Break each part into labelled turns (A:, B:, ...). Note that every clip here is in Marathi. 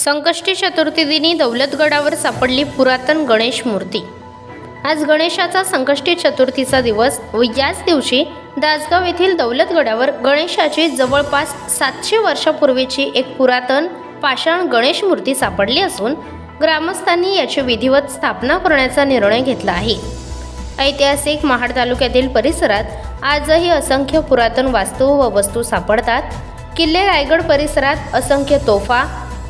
A: संकष्टी चतुर्थी दिनी दौलतगडावर सापडली पुरातन गणेश मूर्ती। आज गणेशाचा संकष्टी चतुर्थीचा दिवस व याच दिवशी दासगाव येथील दौलतगडावर गणेशाची जवळपास 700 वर्षापूर्वीची एक पुरातन पाषाण गणेश मूर्ती सापडली असून ग्रामस्थांनी याची विधिवत स्थापना करण्याचा निर्णय घेतला आहे। ऐतिहासिक महाड तालुक्यातील परिसरात आजही असंख्य पुरातन वास्तू व वस्तू सापडतात। किल्ले रायगड परिसरात असंख्य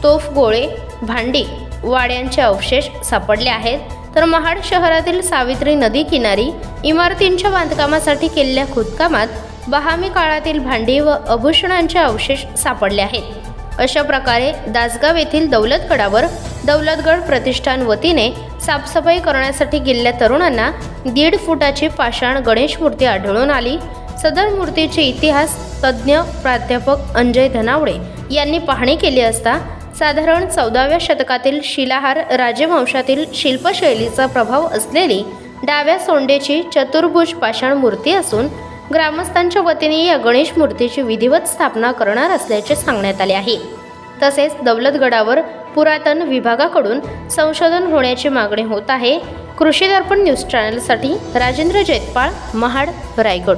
A: तोफ गोळे, भांडी, वाड्यांचे अवशेष सापडले आहेत, तर महाड शहरातील सावित्री नदी किनारी इमारतींच्या बांधकामासाठी केलेल्या खोदकामात बहामी काळातील भांडी व आभूषणांचे अवशेष सापडले आहेत। अशा प्रकारे दासगाव येथील दौलतगडावर दौलतगड प्रतिष्ठान वतीने साफसफाई करण्यासाठी गेलेल्या तरुणांना 1.5 फुटाची पाषाण गणेश मूर्ती आढळून आली। सदर मूर्तीचे इतिहास तज्ज्ञ प्राध्यापक अंजय धनावडे यांनी पाहणी केली असता साधारण 14व्या शतकातील शिलाहार राजवंशातील शिल्पशैलीचा प्रभाव असलेली डाव्या सोंडेची चतुर्भुज पाषाण मूर्ती असून ग्रामस्थांच्या वतीने या गणेश मूर्तीची विधिवत स्थापना करणार असल्याचे सांगण्यात आले आहे। तसेच दौलतगडावर पुरातन विभागाकडून संशोधन होण्याची मागणी होत आहे। कृषी दर्पण न्यूज चॅनलसाठी राजेंद्र जैतपाळ, महाड, रायगड।